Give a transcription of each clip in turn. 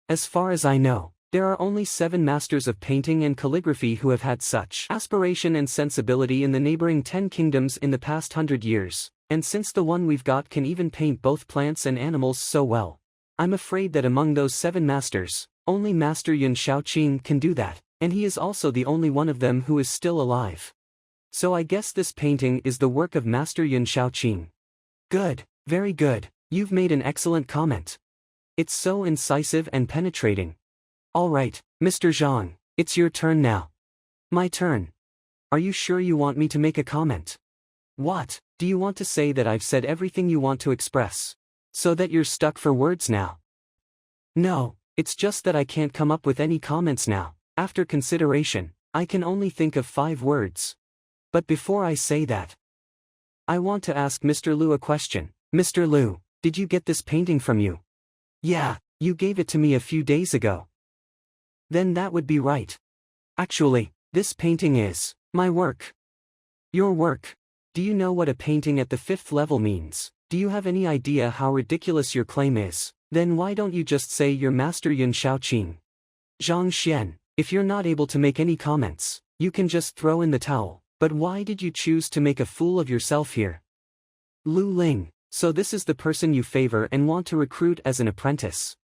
As far as I know, there are only 7 masters of painting and calligraphy who have had such aspiration and sensibility in the neighboring 10 kingdoms in the past 100 years, and since the one we've got can even paint both plants and animals so well, I'm afraid that among those 7 masters, only Master Yun Shaoqing can do that, and he is also the only one of them who is still alive. So I guess this painting is the work of Master Yun Shaoqing. Good, very good, you've made an excellent comment. It's so incisive and penetrating. Alright, Mr. Zhang, it's your turn now. My turn. Are you sure you want me to make a comment? What, do you want to say that I've said everything you want to express? So that you're stuck for words now? No, it's just that I can't come up with any comments now. After consideration, I can only think of 5 words. But before I say that, I want to ask Mr. Liu a question. Mr. Liu, did you get this painting from you? Yeah, you gave it to me a few days ago. Then that would be right. Actually, this painting is my work. Your work. Do you know what a painting at the 5th level means? Do you have any idea how ridiculous your claim is? Then why don't you just say you're Master Yun Shaoqing? Zhang Xuan, if you're not able to make any comments, you can just throw in the towel. But why did you choose to make a fool of yourself here? Lu Ling, so this is the person you favor and want to recruit as an apprentice.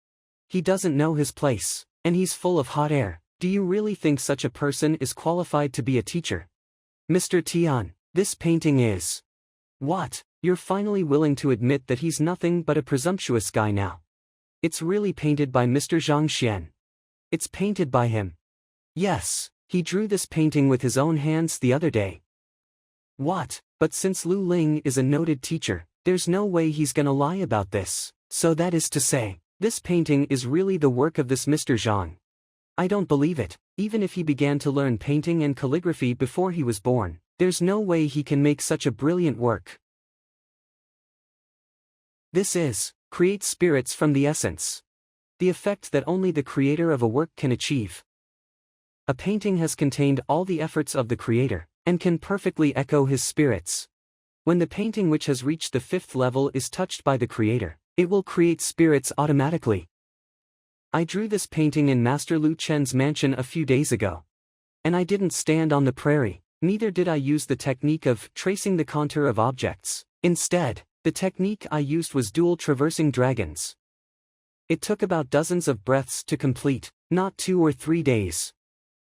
He doesn't know his place, and he's full of hot air. Do you really think such a person is qualified to be a teacher? Mr. Tian, this painting is... What? You're finally willing to admit that he's nothing but a presumptuous guy now. It's really painted by Mr. Zhang Xuan. It's painted by him. Yes, he drew this painting with his own hands the other day. What? But since Lu Ling is a noted teacher, there's no way he's gonna lie about this. So that is to say, this painting is really the work of this Mr. Zhang. I don't believe it. Even if he began to learn painting and calligraphy before he was born, there's no way he can make such a brilliant work. This is, create spirits from the essence. The effect that only the creator of a work can achieve. A painting has contained all the efforts of the creator, and can perfectly echo his spirits. When the painting which has reached the 5th level is touched by the creator, it will create spirits automatically. I drew this painting in Master Lu Chen's mansion a few days ago. And I didn't stand on the prairie, neither did I use the technique of tracing the contour of objects. Instead, the technique I used was dual traversing dragons. It took about dozens of breaths to complete, not 2 or 3 days.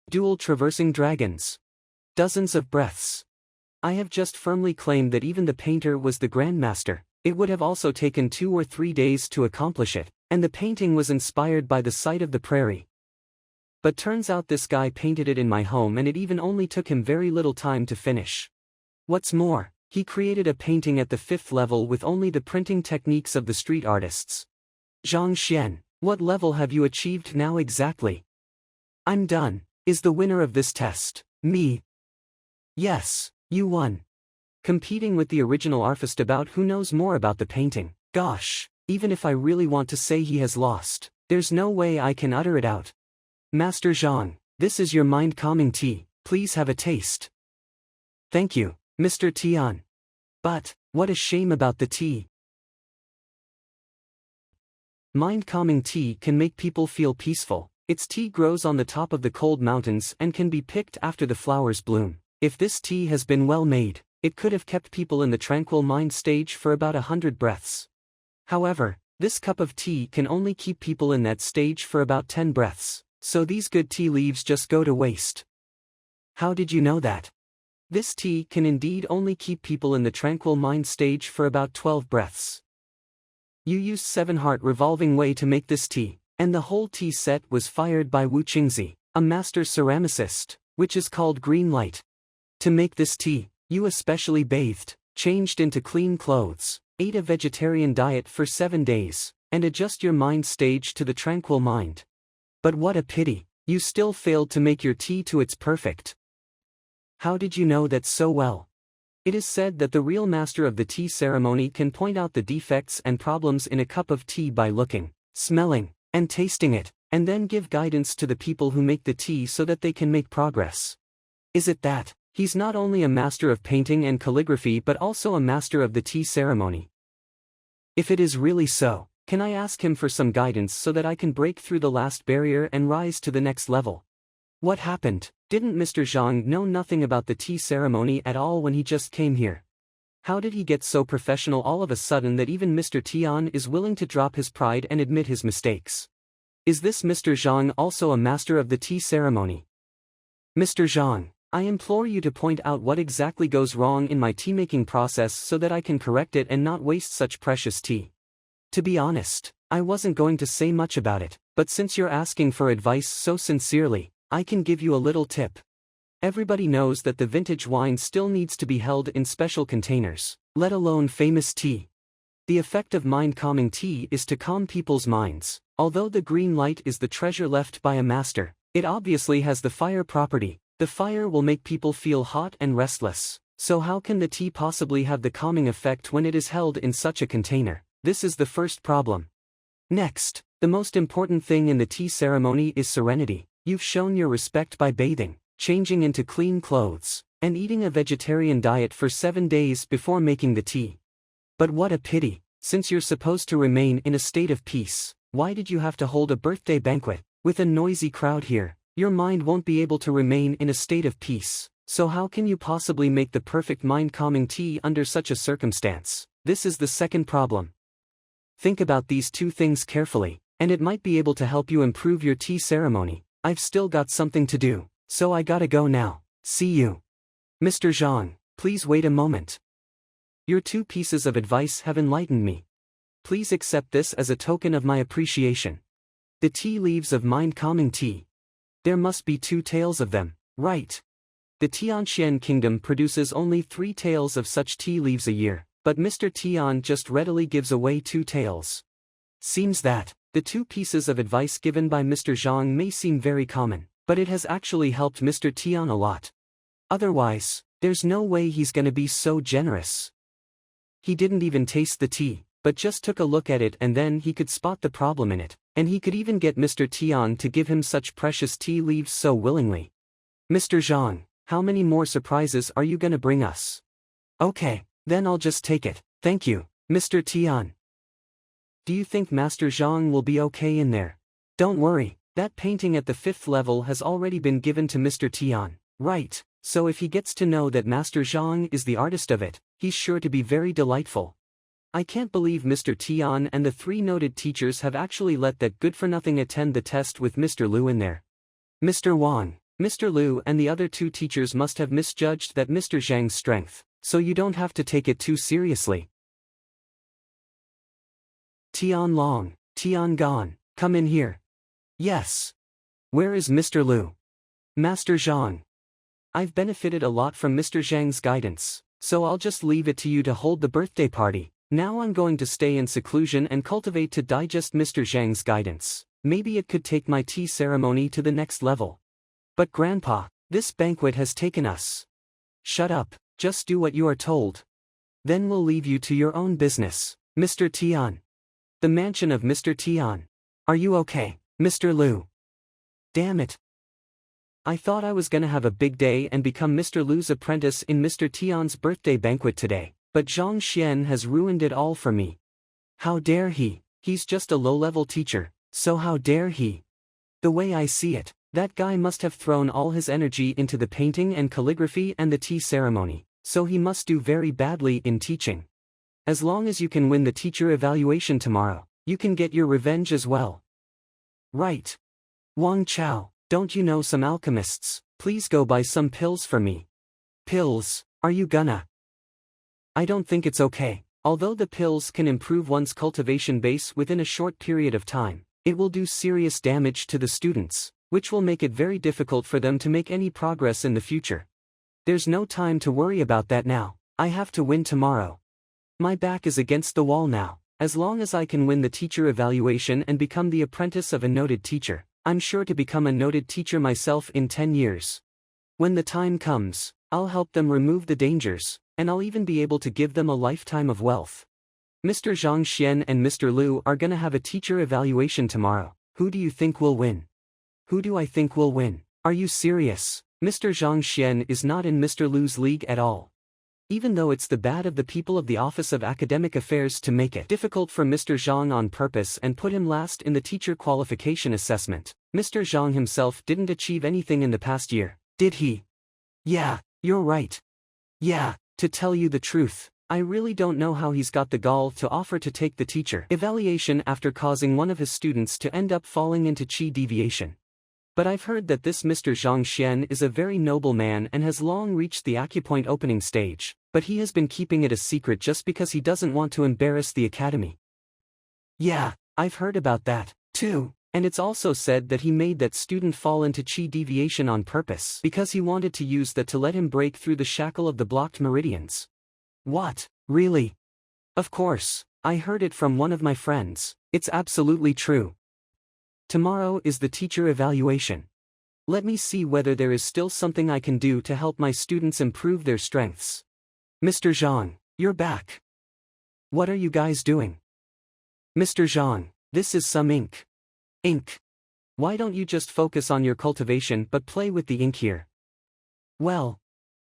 Dual traversing dragons. Dozens of breaths. I have just firmly claimed that even the painter was the grandmaster. It would have also taken 2 or 3 days to accomplish it, and the painting was inspired by the sight of the prairie. But turns out this guy painted it in my home and it even only took him very little time to finish. What's more, he created a painting at the 5th level with only the printing techniques of the street artists. Zhang Xuan, what level have you achieved now exactly? I'm done. Is the winner of this test me? Yes, you won. Competing with the original artist about who knows more about the painting. Gosh, even if I really want to say he has lost, there's no way I can utter it out. Master Zhang, this is your mind-calming tea, please have a taste. Thank you, Mr. Tian. But, what a shame about the tea. Mind-calming tea can make people feel peaceful. Its tea grows on the top of the cold mountains and can be picked after the flowers bloom. If this tea has been well made, it could have kept people in the tranquil mind stage for about 100 breaths. However, this cup of tea can only keep people in that stage for about 10 breaths, so these good tea leaves just go to waste. How did you know that? This tea can indeed only keep people in the tranquil mind stage for about 12 breaths. You used 7-heart revolving way to make this tea, and the whole tea set was fired by Wu Qingzi, a master ceramicist, which is called green light. To make this tea, you especially bathed, changed into clean clothes, ate a vegetarian diet for 7 days, and adjust your mind stage to the tranquil mind. But what a pity, you still failed to make your tea to its perfect. How did you know that so well? It is said that the real master of the tea ceremony can point out the defects and problems in a cup of tea by looking, smelling, and tasting it, and then give guidance to the people who make the tea so that they can make progress. Is it that? He's not only a master of painting and calligraphy but also a master of the tea ceremony. If it is really so, Can I ask him for some guidance so that I can break through the last barrier and rise to the next level? What happened? Didn't Mr. Zhang know nothing about the tea ceremony at all when he just came here? How did he get so professional all of a sudden that even Mr. Tian is willing to drop his pride and admit his mistakes? Is this Mr. Zhang also a master of the tea ceremony? Mr. Zhang, I implore you to point out what exactly goes wrong in my tea-making process so that I can correct it and not waste such precious tea. To be honest, I wasn't going to say much about it, but since you're asking for advice so sincerely, I can give you a little tip. Everybody knows that the vintage wine still needs to be held in special containers, let alone famous tea. The effect of mind-calming tea is to calm people's minds. Although the green light is the treasure left by a master, it obviously has the fire property. The fire will make people feel hot and restless. So how can the tea possibly have the calming effect when it is held in such a container? This is the first problem. Next, the most important thing in the tea ceremony is serenity. You've shown your respect by bathing, changing into clean clothes, and eating a vegetarian diet for 7 days before making the tea. But what a pity, since you're supposed to remain in a state of peace, why did you have to hold a birthday banquet? With a noisy crowd here, your mind won't be able to remain in a state of peace, so how can you possibly make the perfect mind-calming tea under such a circumstance? This is the second problem. Think about these two things carefully, and it might be able to help you improve your tea ceremony. I've still got something to do, so I gotta go now. See you. Mr. Zhang, please wait a moment. Your 2 pieces of advice have enlightened me. Please accept this as a token of my appreciation. The tea leaves of mind-calming tea. There must be 2 tails of them, right? The Tianxian kingdom produces only 3 tails of such tea leaves a year, but Mr. Tian just readily gives away 2 tails. Seems that the 2 pieces of advice given by Mr. Zhang may seem very common, but it has actually helped Mr. Tian a lot. Otherwise, there's no way he's gonna be so generous. He didn't even taste the tea, but just took a look at it and then he could spot the problem in it, and he could even get Mr. Tian to give him such precious tea leaves so willingly. Mr. Zhang, how many more surprises are you gonna bring us? Okay, then I'll just take it, thank you, Mr. Tian. Do you think Master Zhang will be okay in there? Don't worry, that painting at the 5th level has already been given to Mr. Tian, right? So if he gets to know that Master Zhang is the artist of it, he's sure to be very delightful. I can't believe Mr. Tian and the 3 noted teachers have actually let that good-for-nothing attend the test with Mr. Liu in there. Mr. Wang, Mr. Liu and the other 2 teachers must have misjudged that Mr. Zhang's strength, so you don't have to take it too seriously. Tian Long, Tian Gan, come in here. Yes. Where is Mr. Liu? Master Zhang. I've benefited a lot from Mr. Zhang's guidance, so I'll just leave it to you to hold the birthday party. Now I'm going to stay in seclusion and cultivate to digest Mr. Zhang's guidance. Maybe it could take my tea ceremony to the next level. But Grandpa, this banquet has taken us. Shut up, just do what you are told. Then we'll leave you to your own business, Mr. Tian. The mansion of Mr. Tian. Are you okay, Mr. Liu? Damn it. I thought I was gonna have a big day and become Mr. Liu's apprentice in Mr. Tian's birthday banquet today, but Zhang Xuan has ruined it all for me. How dare he? He's just a low-level teacher, so how dare he? The way I see it, that guy must have thrown all his energy into the painting and calligraphy and the tea ceremony, so he must do very badly in teaching. As long as you can win the teacher evaluation tomorrow, you can get your revenge as well. Right. Wang Chao, don't you know some alchemists? Please go buy some pills for me. Pills, are you gonna? I don't think it's okay. Although the pills can improve one's cultivation base within a short period of time, it will do serious damage to the students, which will make it very difficult for them to make any progress in the future. There's no time to worry about that now. I have to win tomorrow. My back is against the wall now. As long as I can win the teacher evaluation and become the apprentice of a noted teacher, I'm sure to become a noted teacher myself in 10 years. When the time comes, I'll help them remove the dangers, and I'll even be able to give them a lifetime of wealth. Mr. Zhang Xuan and Mr. Liu are gonna have a teacher evaluation tomorrow. Who do you think will win? Who do I think will win? Are you serious? Mr. Zhang Xuan is not in Mr. Liu's league at all. even though it's the bad of the people of the Office of Academic Affairs to make it difficult for Mr. Zhang on purpose and put him last in the teacher qualification assessment. Mr. Zhang himself didn't achieve anything in the past year, did he? Yeah, you're right. Yeah, to tell you the truth, I really don't know how he's got the gall to offer to take the teacher evaluation after causing one of his students to end up falling into chi deviation. But I've heard that this Mr. Zhang Xuan is a very noble man and has long reached the acupoint opening stage, but he has been keeping it a secret just because he doesn't want to embarrass the academy. Yeah, I've heard about that, too, and it's also said that he made that student fall into chi deviation on purpose because he wanted to use that to let him break through the shackle of the blocked meridians. What, really? Of course, I heard it from one of my friends, it's absolutely true. Tomorrow is the teacher evaluation. Let me see whether there is still something I can do to help my students improve their strengths. Mr. Zhang, you're back. What are you guys doing? Mr. Zhang, this is some ink. Ink. Why don't you just focus on your cultivation but play with the ink here? Well,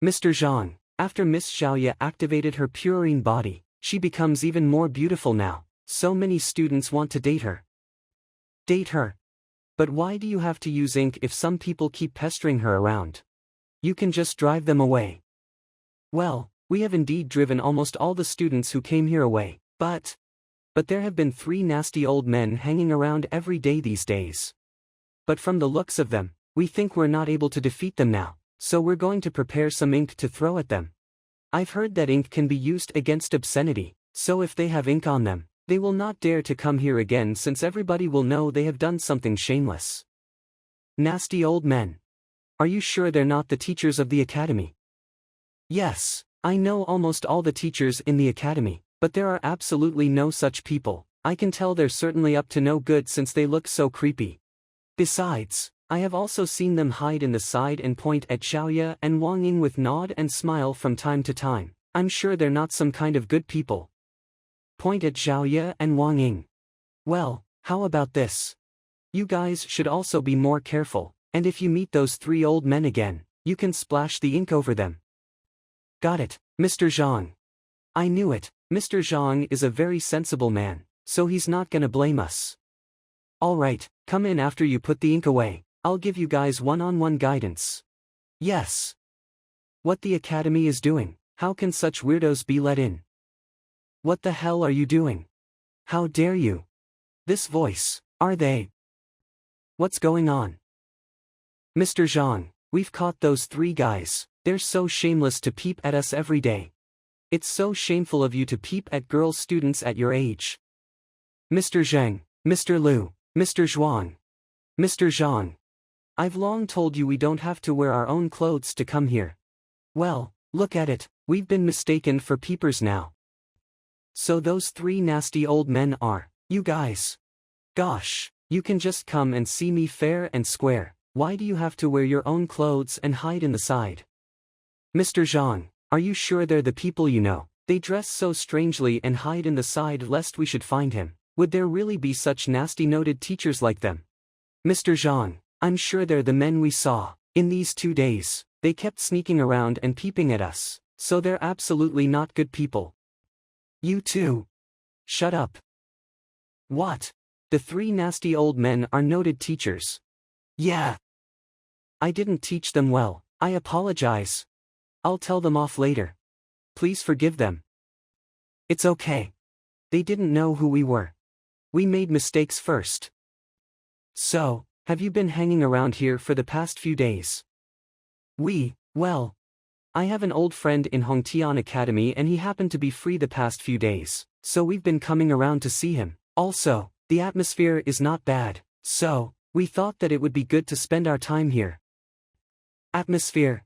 Mr. Zhang, after Miss Xiaoya activated her purine body, she becomes even more beautiful now. So many students want to date her. Date her. But why do you have to use ink if some people keep pestering her around? You can just drive them away. Well, we have indeed driven almost all the students who came here away, but there have been 3 nasty old men hanging around every day these days. But from the looks of them, we think we're not able to defeat them now, so we're going to prepare some ink to throw at them. I've heard that ink can be used against obscenity, so if they have ink on them, they will not dare to come here again since everybody will know they have done something shameless. Nasty old men. Are you sure they're not the teachers of the academy? Yes, I know almost all the teachers in the academy, but there are absolutely no such people. I can tell they're certainly up to no good since they look so creepy. Besides, I have also seen them hide in the side and point at Xiaoya and Wang Ying with nod and smile from time to time. I'm sure they're not some kind of good people. Point at Xiaoya and Wang Ying. Well, how about this? You guys should also be more careful, and if you meet those 3 old men again, you can splash the ink over them. Got it, Mr. Zhang. I knew it, Mr. Zhang is a very sensible man, so he's not gonna blame us. Alright, come in after you put the ink away, I'll give you guys one-on-one guidance. Yes. What the academy is doing, how can such weirdos be let in? What the hell are you doing? How dare you? This voice, are they? What's going on? Mr. Zhang, we've caught those 3 guys, they're so shameless to peep at us every day. It's so shameful of you to peep at girl students at your age. Mr. Zheng, Mr. Liu, Mr. Zhuang. Mr. Zhang. I've long told you we don't have to wear our own clothes to come here. Well, look at it, we've been mistaken for peepers now. So those 3 nasty old men are, you guys. Gosh, you can just come and see me fair and square, why do you have to wear your own clothes and hide in the side? Mr. Zhang, are you sure they're the people you know? They dress so strangely and hide in the side lest we should find him. Would there really be such nasty noted teachers like them? Mr. Zhang, I'm sure they're the men we saw. In these 2 days, they kept sneaking around and peeping at us, so they're absolutely not good people. You too. Shut up. What? The 3 nasty old men are noted teachers. Yeah. I didn't teach them well, I apologize. I'll tell them off later. Please forgive them. It's okay. They didn't know who we were. We made mistakes first. So, have you been hanging around here for the past few days? Well, I have an old friend in Hongtian Academy and he happened to be free the past few days, so we've been coming around to see him. Also, the atmosphere is not bad, so we thought that it would be good to spend our time here. Atmosphere.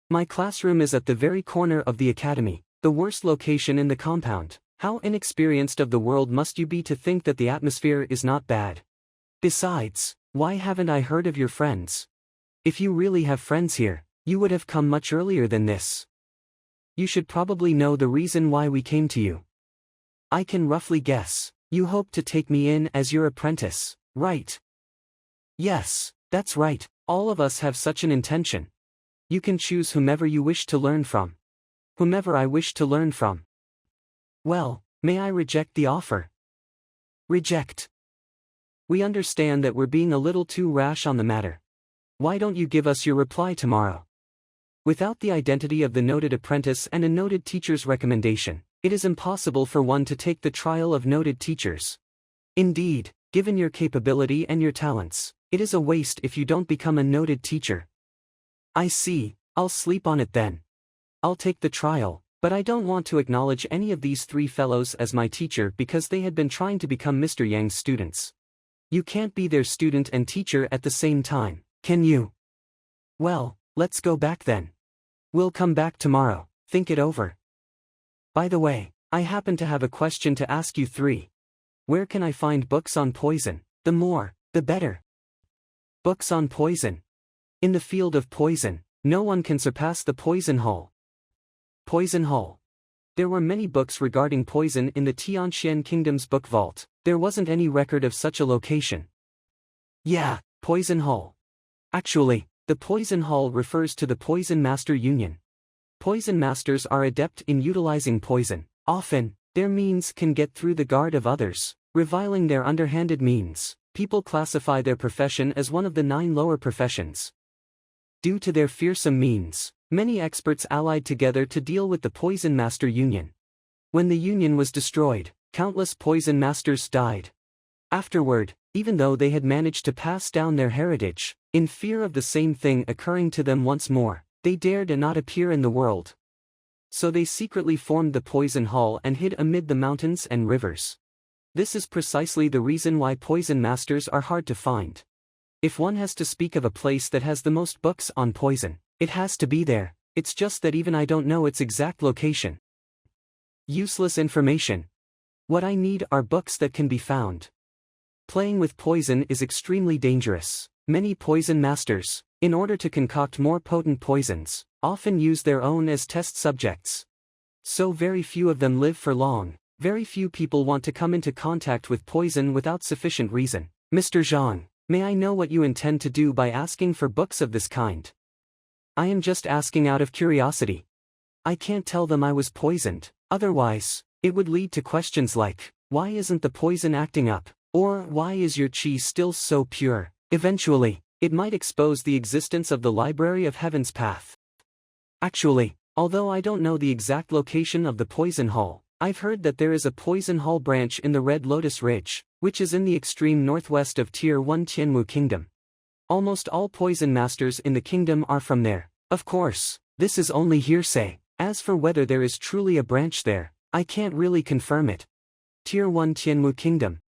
My classroom is at the very corner of the academy, the worst location in the compound. How inexperienced of the world must you be to think that the atmosphere is not bad? Besides, why haven't I heard of your friends? If you really have friends here, you would have come much earlier than this. You should probably know the reason why we came to you. I can roughly guess. You hope to take me in as your apprentice, right? Yes, that's right, all of us have such an intention. You can choose whomever you wish to learn from. whomever I wish to learn from. Well, may I reject the offer? Reject. We understand that we're being a little too rash on the matter. Why don't you give us your reply tomorrow? Without the identity of the noted apprentice and a noted teacher's recommendation, it is impossible for one to take the trial of noted teachers. Indeed, given your capability and your talents, it is a waste if you don't become a noted teacher. I see, I'll sleep on it then. I'll take the trial, but I don't want to acknowledge any of these three fellows as my teacher because they had been trying to become Mr. Yang's students. You can't be their student and teacher at the same time, can you? Well, let's go back then. We'll come back tomorrow, think it over. By the way, I happen to have a question to ask you three. Where can I find books on poison? The more, the better. Books on poison. In the field of poison, no one can surpass the poison hole. Poison hole. There were many books regarding poison in the Tianxian Kingdom's book vault. There wasn't any record of such a location. Yeah, poison hole. Actually, the poison hall refers to the Poison Master Union. Poison masters are adept in utilizing poison. Often, their means can get through the guard of others, reviling their underhanded means. People classify their profession as one of the 9 lower professions. Due to their fearsome means, many experts allied together to deal with the Poison Master Union. When the union was destroyed, countless poison masters died. Afterward, even though they had managed to pass down their heritage, in fear of the same thing occurring to them once more, they dared not appear in the world. So they secretly formed the Poison Hall and hid amid the mountains and rivers. This is precisely the reason why poison masters are hard to find. If one has to speak of a place that has the most books on poison, it has to be there. It's just that even I don't know its exact location. Useless information. What I need are books that can be found. Playing with poison is extremely dangerous. Many poison masters, in order to concoct more potent poisons, often use their own as test subjects. So very few of them live for long. Very few people want to come into contact with poison without sufficient reason. Mr. Zhang, may I know what you intend to do by asking for books of this kind? I am just asking out of curiosity. I can't tell them I was poisoned, otherwise, it would lead to questions like, why isn't the poison acting up? Or why is your qi still so pure? Eventually, it might expose the existence of the Library of Heaven's path. Actually, although I don't know the exact location of the Poison Hall, I've heard that there is a Poison Hall branch in the Red Lotus Ridge, which is in the extreme northwest of Tier 1 Tianmu Kingdom. Almost all poison masters in the kingdom are from there. Of course, this is only hearsay. As for whether there is truly a branch there, I can't really confirm it. Tier 1 Tianmu Kingdom.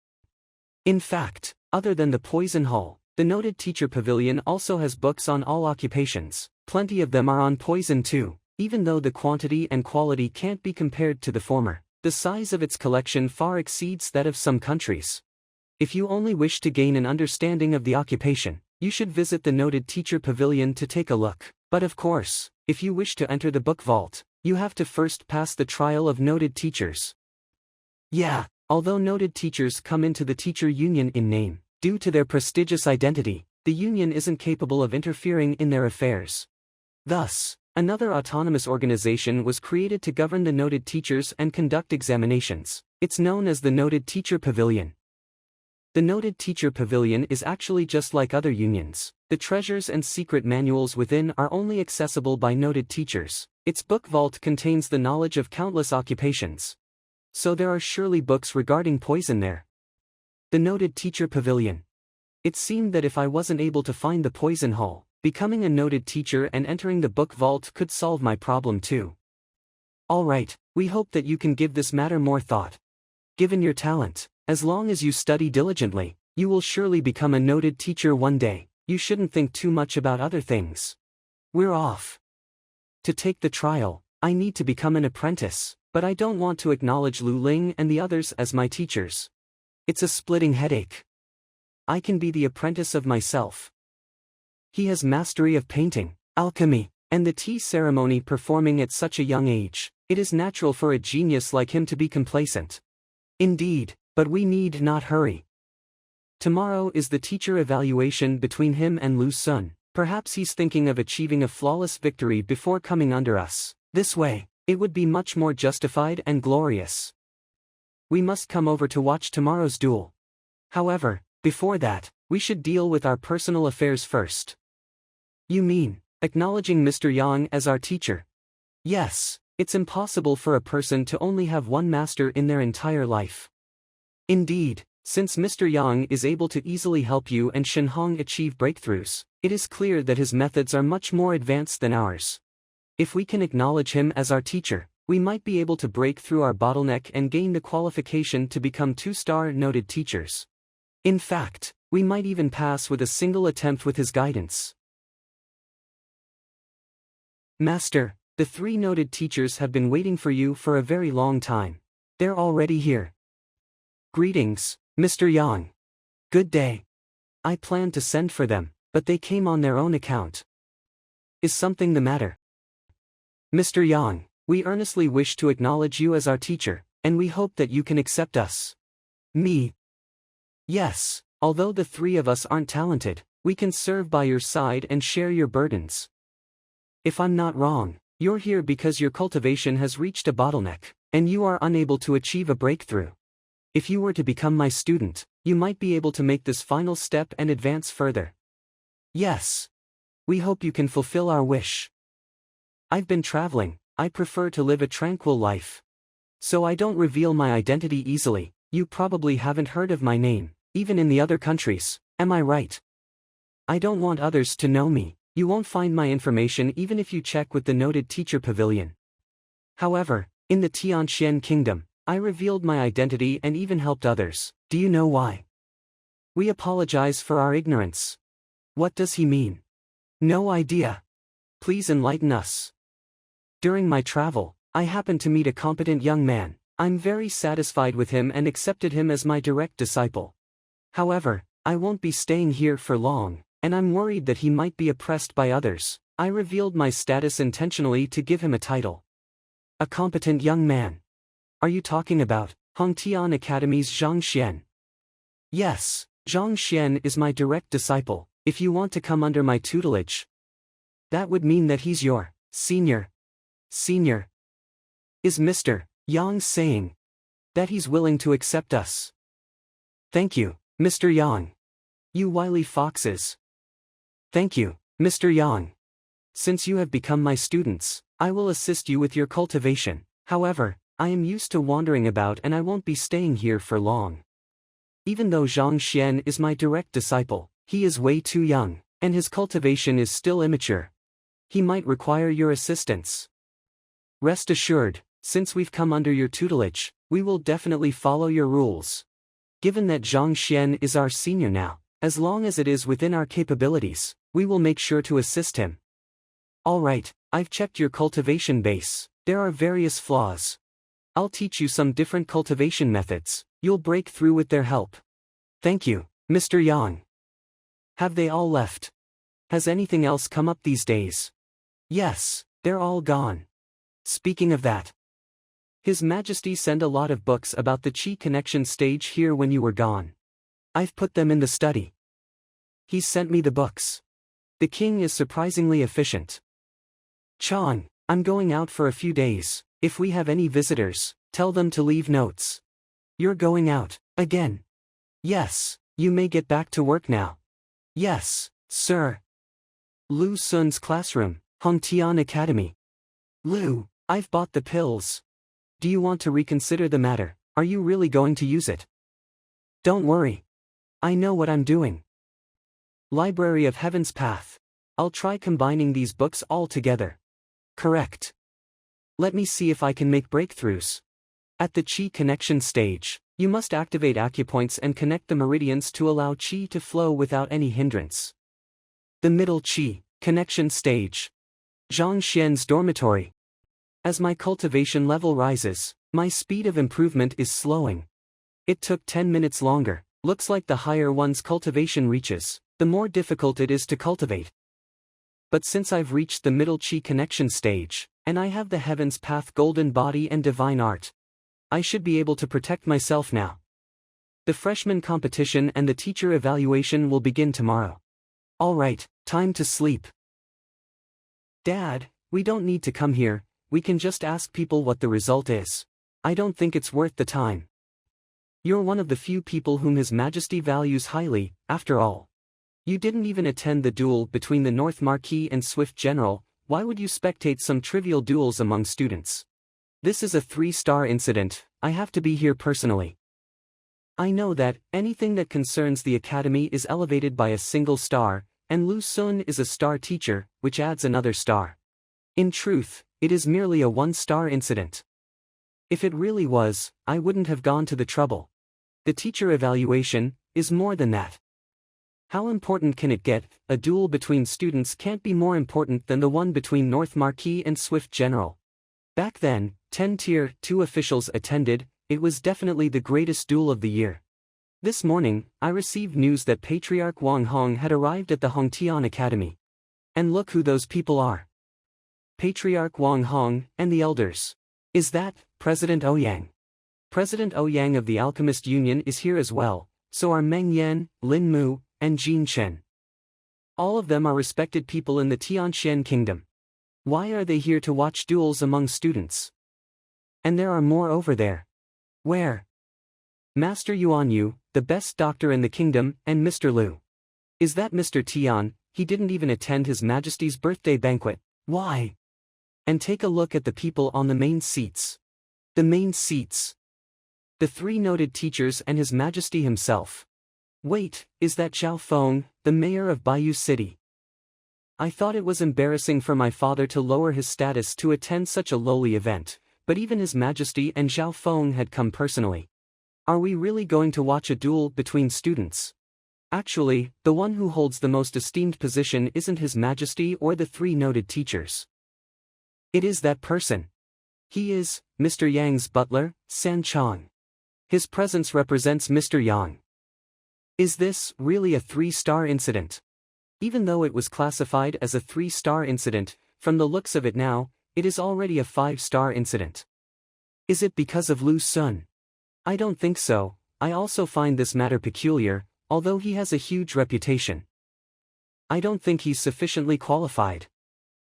In fact, other than the Poison Hall, the noted teacher pavilion also has books on all occupations. Plenty of them are on poison too. Even though the quantity and quality can't be compared to the former, the size of its collection far exceeds that of some countries. If you only wish to gain an understanding of the occupation, you should visit the noted teacher pavilion to take a look. But of course, if you wish to enter the book vault, you have to first pass the trial of noted teachers. Yeah, although noted teachers come into the teacher union in name, due to their prestigious identity, the union isn't capable of interfering in their affairs. Thus, another autonomous organization was created to govern the noted teachers and conduct examinations. It's known as the Noted Teacher Pavilion. The Noted Teacher Pavilion is actually just like other unions. The treasures and secret manuals within are only accessible by noted teachers. Its book vault contains the knowledge of countless occupations. So there are surely books regarding poison there. The Noted Teacher Pavilion. It seemed that if I wasn't able to find the Poison Hall, becoming a noted teacher and entering the book vault could solve my problem too. Alright, we hope that you can give this matter more thought. Given your talent, as long as you study diligently, you will surely become a noted teacher one day. You shouldn't think too much about other things. We're off. To take the trial, I need to become an apprentice, but I don't want to acknowledge Lu Ling and the others as my teachers. It's a splitting headache. I can be the apprentice of myself. He has mastery of painting, alchemy, and the tea ceremony performing at such a young age. It is natural for a genius like him to be complacent. Indeed, but we need not hurry. Tomorrow is the teacher evaluation between him and Lu Sun. Perhaps he's thinking of achieving a flawless victory before coming under us. This way, It would be much more justified and glorious. We must come over to watch tomorrow's duel. However, before that, we should deal with our personal affairs first. You mean, acknowledging Mr. Yang as our teacher? Yes, it's impossible for a person to only have one master in their entire life. Indeed, since Mr. Yang is able to easily help you and Shenhong achieve breakthroughs, it is clear that his methods are much more advanced than ours. If we can acknowledge him as our teacher, we might be able to break through our bottleneck and gain the qualification to become 2-star noted teachers. In fact, we might even pass with a single attempt with his guidance. Master, the 3 noted teachers have been waiting for you for a very long time. They're already here. Greetings, Mr. Yang. Good day. I planned to send for them, but they came on their own account. Is something the matter? Mr. Yang, we earnestly wish to acknowledge you as our teacher, and we hope that you can accept us. Me? Yes, although the 3 of us aren't talented, we can serve by your side and share your burdens. If I'm not wrong, you're here because your cultivation has reached a bottleneck, and you are unable to achieve a breakthrough. If you were to become my student, you might be able to make this final step and advance further. Yes. We hope you can fulfill our wish. I've been traveling, I prefer to live a tranquil life. So I don't reveal my identity easily. You probably haven't heard of my name, even in the other countries, am I right? I don't want others to know me. You won't find my information even if you check with the noted teacher pavilion. However, in the Tianxian kingdom, I revealed my identity and even helped others. Do you know why? We apologize for our ignorance. What does he mean? No idea. Please enlighten us. During my travel, I happened to meet a competent young man. I'm very satisfied with him and accepted him as my direct disciple. However, I won't be staying here for long, and I'm worried that he might be oppressed by others. I revealed my status intentionally to give him a title. A competent young man. Are you talking about Hongtian Academy's Zhang Xuan? Yes, Zhang Xuan is my direct disciple. If you want to come under my tutelage, that would mean that he's your senior. Senior. Is Mr. Yang saying that he's willing to accept us? Thank you, Mr. Yang. You wily foxes. Thank you, Mr. Yang. Since you have become my students, I will assist you with your cultivation. However, I am used to wandering about and I won't be staying here for long. Even though Zhang Xuan is my direct disciple, he is way too young, and his cultivation is still immature. He might require your assistance. Rest assured, since we've come under your tutelage, we will definitely follow your rules. Given that Zhang Xuan is our senior now, as long as it is within our capabilities, we will make sure to assist him. Alright, I've checked your cultivation base. There are various flaws. I'll teach you some different cultivation methods. You'll break through with their help. Thank you, Mr. Yang. Have they all left? Has anything else come up these days? Yes, they're all gone. Speaking of that, His Majesty sent a lot of books about the Qi connection stage here when you were gone. I've put them in the study. He's sent me the books. The king is surprisingly efficient. Chang, I'm going out for a few days. If we have any visitors, tell them to leave notes. You're going out, again? Yes, you may get back to work now. Yes, sir. Lu Sun's classroom, Hongtian Academy. Lu, I've bought the pills. Do you want to reconsider the matter? Are you really going to use it? Don't worry. I know what I'm doing. Library of Heaven's Path. I'll try combining these books all together. Correct. Let me see if I can make breakthroughs. At the Qi connection stage, you must activate acupoints and connect the meridians to allow Qi to flow without any hindrance. The middle Qi connection stage. Zhang Xian's dormitory. As my cultivation level rises, my speed of improvement is slowing. It took 10 minutes longer. Looks like the higher one's cultivation reaches, the more difficult it is to cultivate. But since I've reached the middle Qi connection stage, and I have the Heaven's Path golden body and divine art, I should be able to protect myself now. The freshman competition and the teacher evaluation will begin tomorrow. Alright, time to sleep. Dad, we don't need to come here, we can just ask people what the result is. I don't think it's worth the time. You're one of the few people whom His Majesty values highly, after all. You didn't even attend the duel between the North Marquis and Swift General. Why would you spectate some trivial duels among students? This is a 3-star incident, I have to be here personally. I know that anything that concerns the academy is elevated by a single star, and Lu Sun is a star teacher, which adds another star. In truth, it is merely a 1-star incident. If it really was, I wouldn't have gone to the trouble. The teacher evaluation is more than that. How important can it get? A duel between students can't be more important than the one between North Marquis and Swift General. Back then, 10 Tier 2 officials attended. It was definitely the greatest duel of the year. This morning, I received news that Patriarch Wang Hong had arrived at the Hongtian Academy. And look who those people are. Patriarch Wang Hong and the elders. Is that President Ouyang? President Ouyang of the Alchemist Union is here as well, so are Meng Yan, Lin Mu, and Jin Chen. All of them are respected people in the Tianxian Kingdom. Why are they here to watch duels among students? And there are more over there. Where? Master Yuan Yu, the best doctor in the kingdom, and Mr. Liu. Is that Mr. Tian? He didn't even attend His Majesty's birthday banquet. Why? And take a look at the people on the main seats. The main seats. The 3 noted teachers and His Majesty himself. Wait, is that Zhao Feng, the mayor of Baiyu City? I thought it was embarrassing for my father to lower his status to attend such a lowly event, but even His Majesty and Zhao Feng had come personally. Are we really going to watch a duel between students? Actually, the one who holds the most esteemed position isn't His Majesty or the 3 noted teachers. It is that person. He is Mr. Yang's butler, San Chong. His presence represents Mr. Yang. Is this really a 3-star incident? Even though it was classified as a 3-star incident, from the looks of it now, it is already a 5-star incident. Is it because of Lu Sun? I don't think so. I also find this matter peculiar, although he has a huge reputation. I don't think he's sufficiently qualified.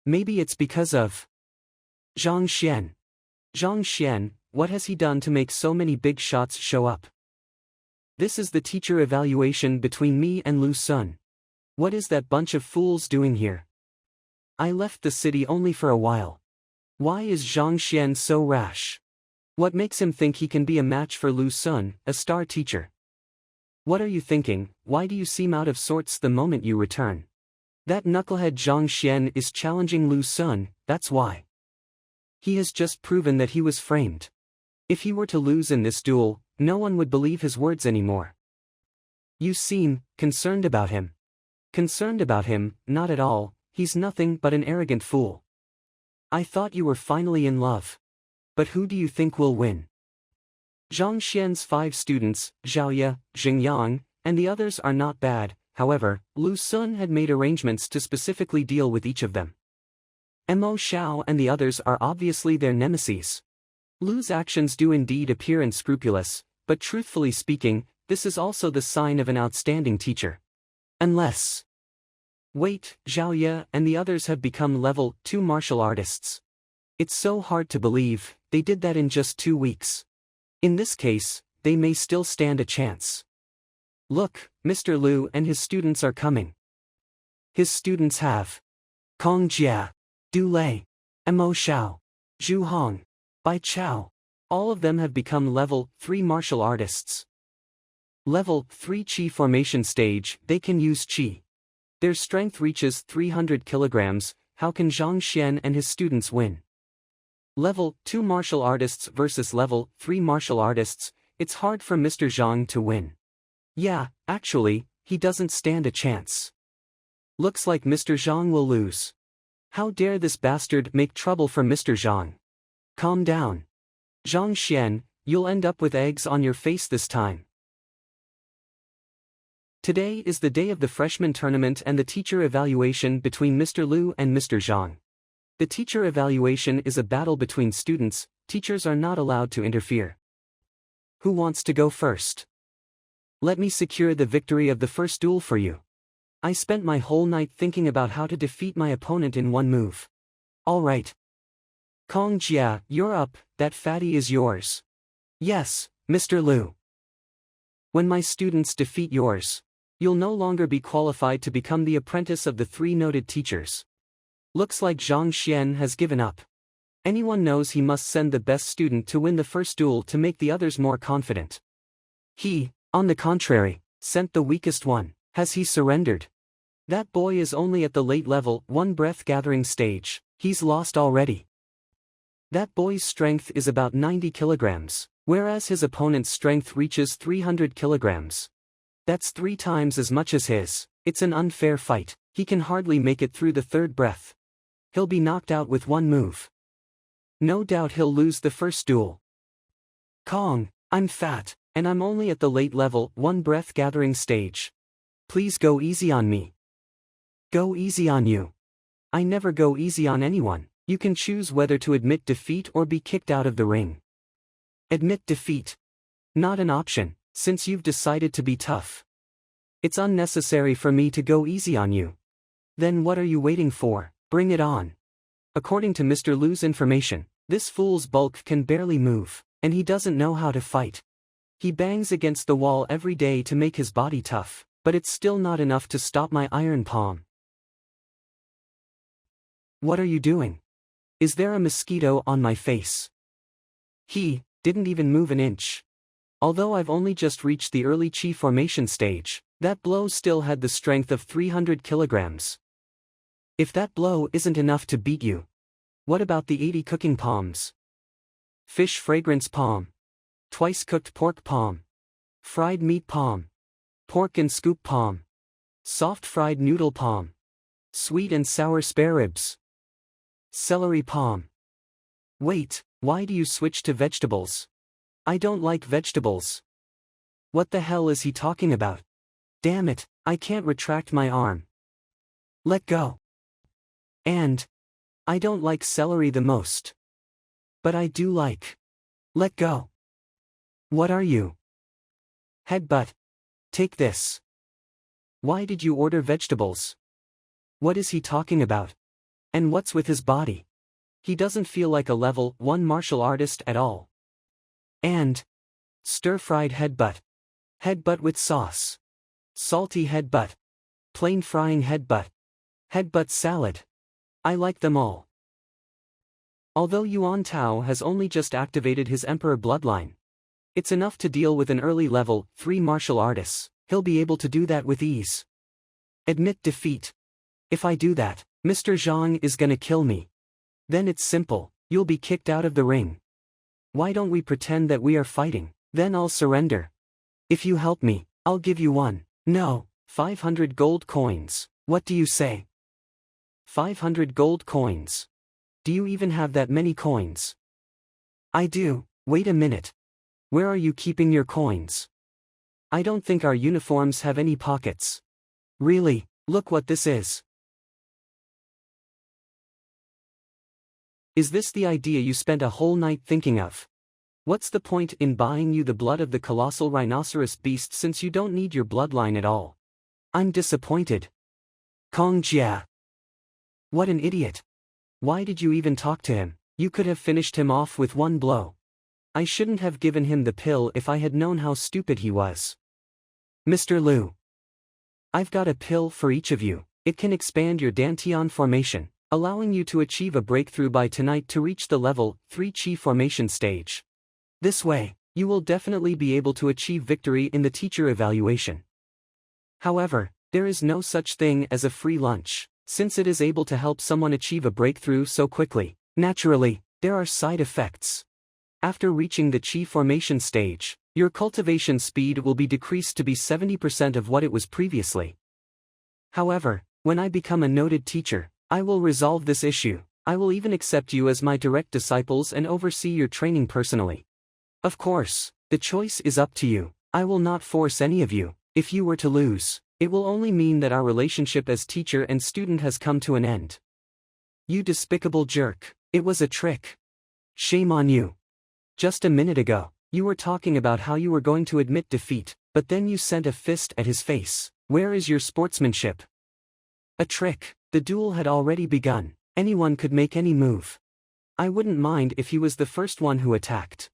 Maybe it's because of Zhang Xuan. Zhang Xuan, what has he done to make so many big shots show up? This is the teacher evaluation between me and Lu Sun. What is that bunch of fools doing here? I left the city only for a while. Why is Zhang Xuan so rash? What makes him think he can be a match for Lu Sun, a star teacher? What are you thinking? Why do you seem out of sorts the moment you return? That knucklehead Zhang Xuan is challenging Lu Sun, that's why. He has just proven that he was framed. If he were to lose in this duel, no one would believe his words anymore. You seem concerned about him. Concerned about him? Not at all, he's nothing but an arrogant fool. I thought you were finally in love. But who do you think will win? Zhang Xian's 5 students, Zhaoye, Xingyang, and the others are not bad, however, Lu Sun had made arrangements to specifically deal with each of them. Mo Xiao and the others are obviously their nemeses. Lu's actions do indeed appear unscrupulous, but truthfully speaking, this is also the sign of an outstanding teacher. Unless... Wait, Zhaoye and the others have become level 2 martial artists. It's so hard to believe, they did that in just 2 weeks. In this case, they may still stand a chance. Look, Mr. Liu and his students are coming. His students have Kong Jia, Du Lei, Mo Xiao, Zhu Hong, Bai Chao. All of them have become level 3 martial artists. Level 3 Qi formation stage, they can use Qi. Their strength reaches 300 kilograms, how can Zhang Xian and his students win? Level 2 martial artists versus level 3 martial artists, it's hard for Mr. Zhang to win. Yeah, actually, he doesn't stand a chance. Looks like Mr. Zhang will lose. How dare this bastard make trouble for Mr. Zhang? Calm down. Zhang Xian, you'll end up with eggs on your face this time. Today is the day of the freshman tournament and the teacher evaluation between Mr. Liu and Mr. Zhang. The teacher evaluation is a battle between students, teachers are not allowed to interfere. Who wants to go first? Let me secure the victory of the first duel for you. I spent my whole night thinking about how to defeat my opponent in one move. All right. Kong Jia, you're up, that fatty is yours. Yes, Mr. Liu. When my students defeat yours, you'll no longer be qualified to become the apprentice of the three noted teachers. Looks like Zhang Xuan has given up. Anyone knows he must send the best student to win the first duel to make the others more confident. He, on the contrary, sent the weakest one. Has he surrendered? That boy is only at the late level, one breath-gathering stage. He's lost already. That boy's strength is about 90 kilograms, whereas his opponent's strength reaches 300 kilograms. That's 3 times as much as his. It's an unfair fight. He can hardly make it through the third breath. He'll be knocked out with one move. No doubt he'll lose the first duel. Kong, I'm fat, and I'm only at the late level, one breath-gathering stage. Please go easy on me. Go easy on you. I never go easy on anyone. You can choose whether to admit defeat or be kicked out of the ring. Admit defeat. Not an option, since you've decided to be tough. It's unnecessary for me to go easy on you. Then what are you waiting for? Bring it on. According to Mr. Liu's information, this fool's bulk can barely move, and he doesn't know how to fight. He bangs against the wall every day to make his body tough, but it's still not enough to stop my iron palm. What are you doing? Is there a mosquito on my face? He didn't even move an inch. Although I've only just reached the early chi formation stage, that blow still had the strength of 300 kilograms. If that blow isn't enough to beat you, what about the 80 cooking palms? Fish fragrance palm. Twice cooked pork palm. Fried meat palm. Pork and scoop palm. Soft fried noodle palm. Sweet and sour spare ribs. Celery palm. Wait, why do you switch to vegetables? I don't like vegetables. What the hell is he talking about? Damn it, I can't retract my arm. Let go. And I don't like celery the most. But I do like. Let go. What are you? Headbutt. Take this. Why did you order vegetables? What is he talking about? And what's with his body? He doesn't feel like a level 1 martial artist at all. And stir-fried headbutt. Headbutt with sauce. Salty headbutt. Plain frying headbutt. Headbutt salad. I like them all. Although Yuan Tao has only just activated his Emperor bloodline, it's enough to deal with an early level 3 martial artists. He'll be able to do that with ease. Admit defeat. If I do that, Mr. Zhang is gonna kill me. Then it's simple, you'll be kicked out of the ring. Why don't we pretend that we are fighting? Then I'll surrender. If you help me, I'll give you 500 gold coins. What do you say? 500 gold coins. Do you even have that many coins? I do. Wait a minute. Where are you keeping your coins? I don't think our uniforms have any pockets. Really, look what this is. Is this the idea you spent a whole night thinking of? What's the point in buying you the blood of the colossal rhinoceros beast since you don't need your bloodline at all? I'm disappointed. Kong Jia. What an idiot. Why did you even talk to him? You could have finished him off with one blow. I shouldn't have given him the pill if I had known how stupid he was. Mr. Liu. I've got a pill for each of you. It can expand your Dantian formation, allowing you to achieve a breakthrough by tonight to reach the level 3 chi formation stage. This way, you will definitely be able to achieve victory in the teacher evaluation. However, there is no such thing as a free lunch, since it is able to help someone achieve a breakthrough so quickly. Naturally, there are side effects. After reaching the chi formation stage, your cultivation speed will be decreased to be 70% of what it was previously. However, when I become a noted teacher, I will resolve this issue. I will even accept you as my direct disciples and oversee your training personally. Of course, the choice is up to you. I will not force any of you. If you were to lose, it will only mean that our relationship as teacher and student has come to an end. You despicable jerk. It was a trick. Shame on you. Just a minute ago, you were talking about how you were going to admit defeat, but then you sent a fist at his face. Where is your sportsmanship? A trick. The duel had already begun. Anyone could make any move. I wouldn't mind if he was the first one who attacked.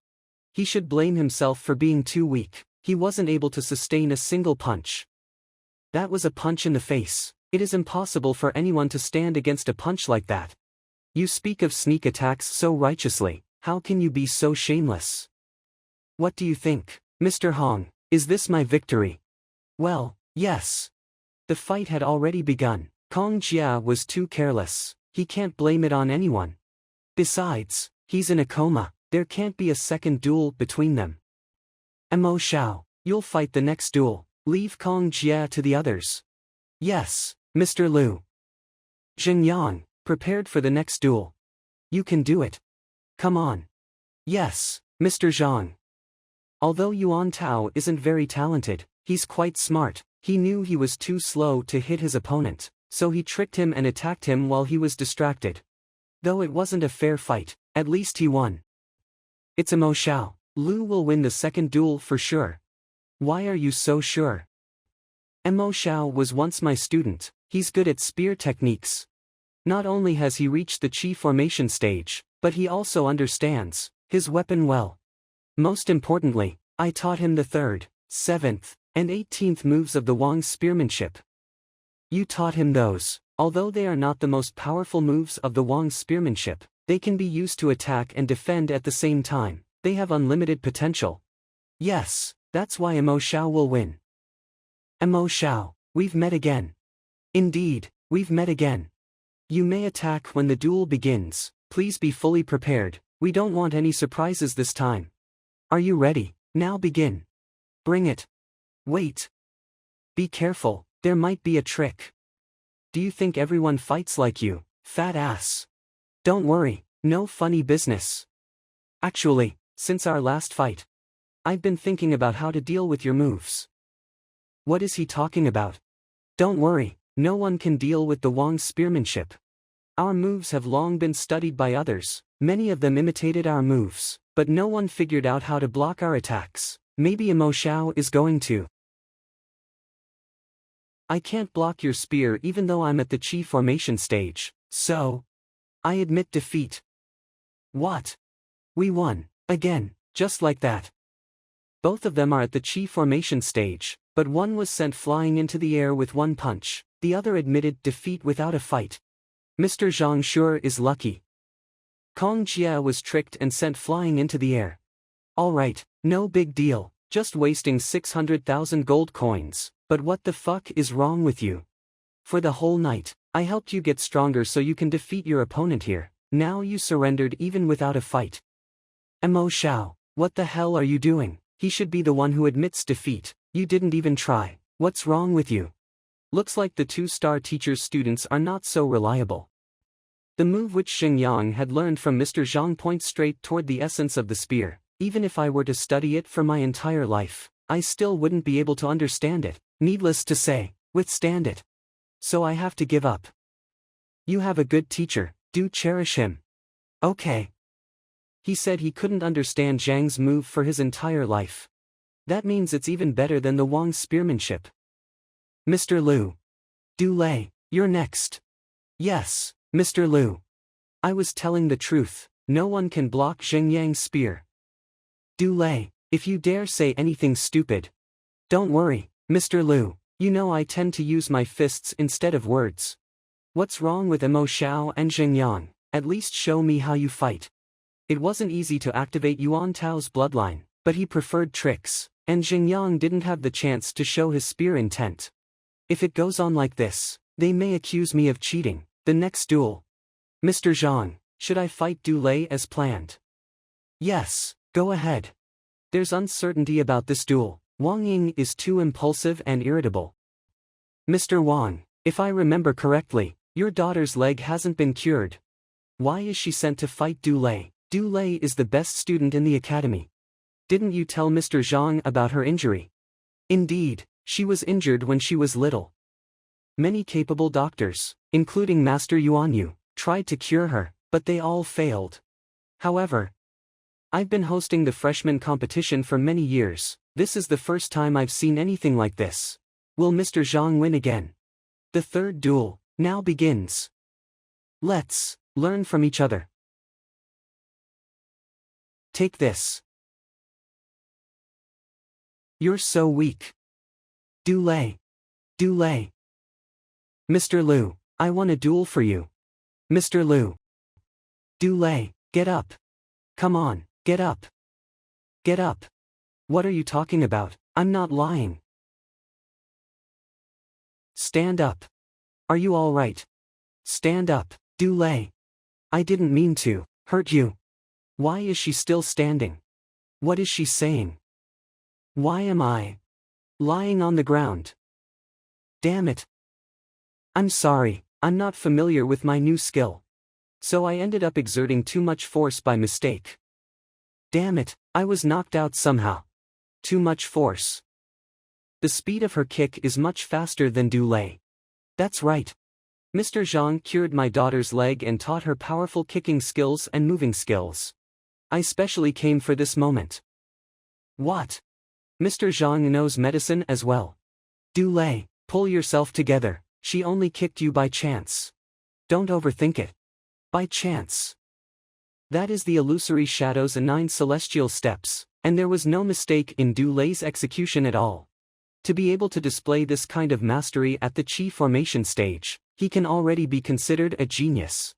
He should blame himself for being too weak. He wasn't able to sustain a single punch. That was a punch in the face. It is impossible for anyone to stand against a punch like that. You speak of sneak attacks so righteously, how can you be so shameless? What do you think, Mr. Hong? Is this my victory? Well, yes. The fight had already begun. Kong Jia was too careless. He can't blame it on anyone. Besides, he's in a coma. There can't be a second duel between them. Mo Xiao, you'll fight the next duel. Leave Kong Jia to the others. Yes, Mr. Liu. Zheng Yang, prepared for the next duel. You can do it. Come on. Yes, Mr. Zhang. Although Yuan Tao isn't very talented, he's quite smart. He knew he was too slow to hit his opponent, so he tricked him and attacked him while he was distracted. Though it wasn't a fair fight, at least he won. It's a Mo Xiao. Liu will win the second duel for sure. Why are you so sure? Mo Xiao was once my student. He's good at spear techniques. Not only has he reached the Qi formation stage, but he also understands his weapon well. Most importantly, I taught him the 3rd, 7th, and 18th moves of the Wang spearmanship. You taught him those. Although they are not the most powerful moves of the Wang spearmanship, they can be used to attack and defend at the same time. They have unlimited potential. Yes, that's why Mo Xiao will win. Mo Xiao, we've met again. Indeed, we've met again. You may attack when the duel begins. Please be fully prepared. We don't want any surprises this time. Are you ready? Now begin. Bring it. Wait. Be careful, there might be a trick. Do you think everyone fights like you, fat ass? Don't worry, no funny business. Actually, since our last fight, I've been thinking about how to deal with your moves. What is he talking about? Don't worry, no one can deal with the Wang spearmanship. Our moves have long been studied by others. Many of them imitated our moves, but no one figured out how to block our attacks. Maybe Mo Xiao is going to. I can't block your spear even though I'm at the Qi formation stage, so I admit defeat. What? We won, again, just like that. Both of them are at the Qi formation stage, but one was sent flying into the air with one punch, the other admitted defeat without a fight. Mr. Zhang sure is lucky. Kong Jia was tricked and sent flying into the air. Alright, no big deal, just wasting 600,000 gold coins, but what the fuck is wrong with you? For the whole night, I helped you get stronger so you can defeat your opponent here. Now you surrendered even without a fight. Mo Xiao, what the hell are you doing? He should be the one who admits defeat. You didn't even try. What's wrong with you? Looks like the 2-star teacher's students are not so reliable. The move which Xing Yang had learned from Mr. Zhang points straight toward the essence of the spear. Even if I were to study it for my entire life, I still wouldn't be able to understand it. Needless to say, withstand it. So I have to give up. You have a good teacher, do cherish him. Okay. He said he couldn't understand Zhang's move for his entire life. That means it's even better than the Wang spearmanship. Mr. Liu. Du Lei, you're next. Yes, Mr. Liu. I was telling the truth, no one can block Zheng Yang's spear. Du Lei, if you dare say anything stupid. Don't worry, Mr. Liu, you know I tend to use my fists instead of words. What's wrong with Mo Xiao and Zheng Yang? At least show me how you fight. It wasn't easy to activate Yuan Tao's bloodline, but he preferred tricks, and Zheng Yang didn't have the chance to show his spear intent. If it goes on like this, they may accuse me of cheating. The next duel. Mr. Zhang, should I fight Du Lei as planned? Yes, go ahead. There's uncertainty about this duel. Wang Ying is too impulsive and irritable. Mr. Wang, if I remember correctly, your daughter's leg hasn't been cured. Why is she sent to fight Du Lei? Du Lei is the best student in the academy. Didn't you tell Mr. Zhang about her injury? Indeed, she was injured when she was little. Many capable doctors, including Master Yuanyu, tried to cure her, but they all failed. However, I've been hosting the freshman competition for many years. This is the first time I've seen anything like this. Will Mr. Zhang win again? The third duel now begins. Let's learn from each other. Take this. You're so weak. Dulé. Dulé. Mr. Liu, I won a duel for you. Mr. Liu. Dulé, get up. Come on, get up. Get up. What are you talking about? I'm not lying. Stand up. Are you all right? Stand up, Dulé. I didn't mean to hurt you. Why is she still standing? What is she saying? Why am I lying on the ground? Damn it. I'm sorry, I'm not familiar with my new skill. So I ended up exerting too much force by mistake. Damn it, I was knocked out somehow. Too much force. The speed of her kick is much faster than Dulé. That's right. Mr. Zhang cured my daughter's leg and taught her powerful kicking skills and moving skills. I specially came for this moment. What? Mr. Zhang knows medicine as well. Dulé, pull yourself together, she only kicked you by chance. Don't overthink it. By chance. That is the illusory shadows and 9 celestial steps, and there was no mistake in Dulé's execution at all. To be able to display this kind of mastery at the Qi formation stage, he can already be considered a genius.